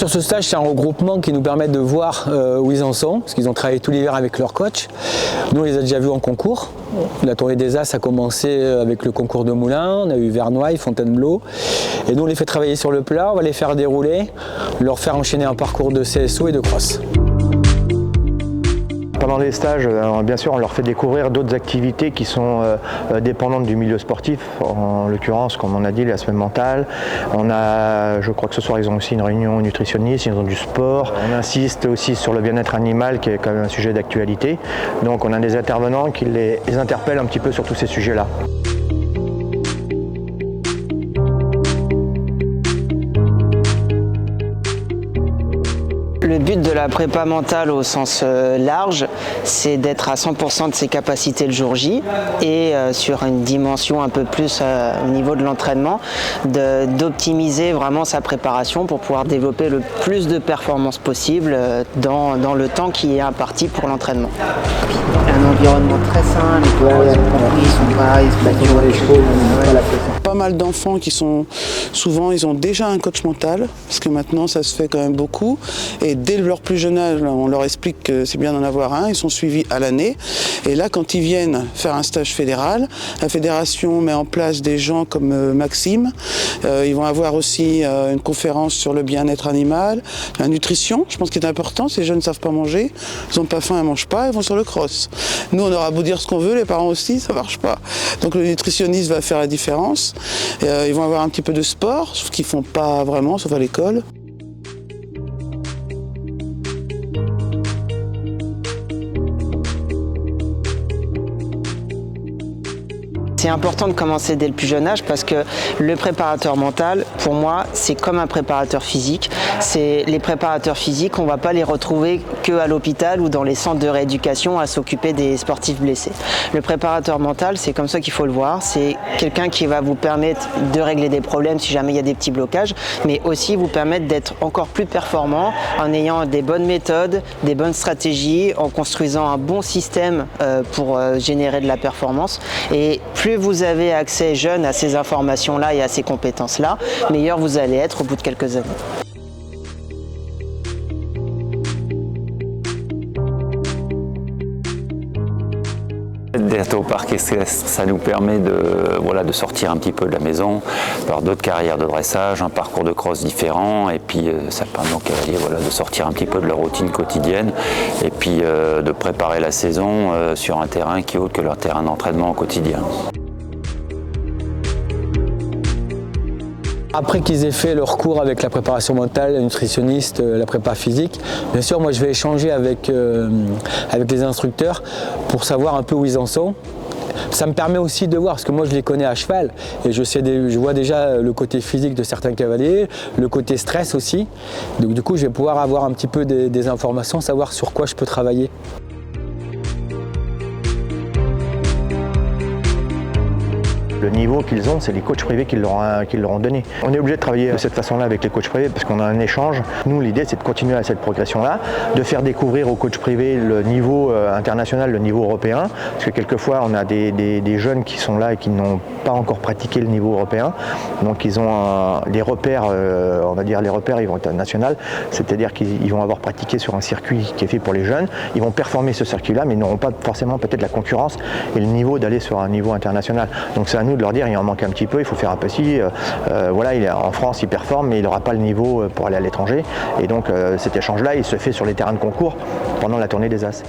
sur ce stage, c'est un regroupement qui nous permet de voir où ils en sont, parce qu'ils ont travaillé tout l'hiver avec leur coach. Nous, on les a déjà vus en concours. La tournée des As a commencé avec le concours de Moulins, on a eu Vernouaille, Fontainebleau. Et nous, on les fait travailler sur le plat, on va les faire dérouler, leur faire enchaîner un parcours de CSO et de cross. Pendant les stages, bien sûr, on leur fait découvrir d'autres activités qui sont dépendantes du milieu sportif. En l'occurrence, comme on a dit, la semaine mentale. Je crois que ce soir, ils ont aussi une réunion nutritionniste, ils ont du sport. On insiste aussi sur le bien-être animal, qui est quand même un sujet d'actualité. Donc on a des intervenants qui les interpellent un petit peu sur tous ces sujets-là. Le but de la prépa mentale au sens large, c'est d'être à 100% de ses capacités le jour J et sur une dimension un peu plus au niveau de l'entraînement, d'optimiser vraiment sa préparation pour pouvoir développer le plus de performances possible dans le temps qui est imparti pour l'entraînement. Un environnement très sain, les compris sont pareils, pas mal d'enfants qui sont souvent, ils ont déjà un coach mental, parce que maintenant ça se fait quand même beaucoup, et dès leur plus jeune âge, on leur explique que c'est bien d'en avoir un, ils sont suivis à l'année, et là quand ils viennent faire un stage fédéral, la fédération met en place des gens comme Maxime, ils vont avoir aussi une conférence sur le bien-être animal, la nutrition, je pense qu'il est important, ces jeunes ne savent pas manger, ils n'ont pas faim, ils ne mangent pas, ils vont sur le cross. Nous on aura beau dire ce qu'on veut, les parents aussi, ça ne marche pas. Donc le nutritionniste va faire la différence. Ils vont avoir un petit peu de sport, sauf qu'ils ne font pas vraiment, sauf à l'école. C'est important de commencer dès le plus jeune âge parce que le préparateur mental, pour moi, c'est comme un préparateur physique. Les préparateurs physiques, on ne va pas les retrouver qu'à l'hôpital ou dans les centres de rééducation à s'occuper des sportifs blessés. Le préparateur mental, c'est comme ça qu'il faut le voir. C'est quelqu'un qui va vous permettre de régler des problèmes si jamais il y a des petits blocages, mais aussi vous permettre d'être encore plus performant en ayant des bonnes méthodes, des bonnes stratégies, en construisant un bon système pour générer de la performance. Et plus vous avez accès jeune à ces informations-là et à ces compétences-là, meilleur vous allez être au bout de quelques années. D'être au parc, ça nous permet de sortir un petit peu de la maison, d'avoir d'autres carrières de dressage, un parcours de cross différent, et puis ça permet aux cavaliers de sortir un petit peu de leur routine quotidienne, et puis de préparer la saison sur un terrain qui est autre que leur terrain d'entraînement au quotidien. Après qu'ils aient fait leur cours avec la préparation mentale, le nutritionniste, la prépa physique, bien sûr, moi je vais échanger avec les instructeurs pour savoir un peu où ils en sont. Ça me permet aussi de voir, parce que moi je les connais à cheval et je vois déjà le côté physique de certains cavaliers, le côté stress aussi. Donc du coup, je vais pouvoir avoir un petit peu des informations, savoir sur quoi je peux travailler. Le niveau qu'ils ont, c'est les coachs privés qui leur ont donné. On est obligé de travailler de cette façon-là avec les coachs privés parce qu'on a un échange. Nous, l'idée, c'est de continuer à cette progression-là, de faire découvrir aux coachs privés le niveau international, le niveau européen, parce que quelquefois, on a des jeunes qui sont là et qui n'ont pas encore pratiqué le niveau européen. Donc, ils ont des repères, on va dire les repères, ils vont être nationaux, c'est-à-dire qu'ils vont avoir pratiqué sur un circuit qui est fait pour les jeunes. Ils vont performer ce circuit-là, mais ils n'auront pas forcément peut-être la concurrence et le niveau d'aller sur un niveau international. Donc, c'est à nous de leur dire il en manque un petit peu, il faut faire un petit. En France il performe mais il n'aura pas le niveau pour aller à l'étranger et donc cet échange là il se fait sur les terrains de concours pendant la tournée des As.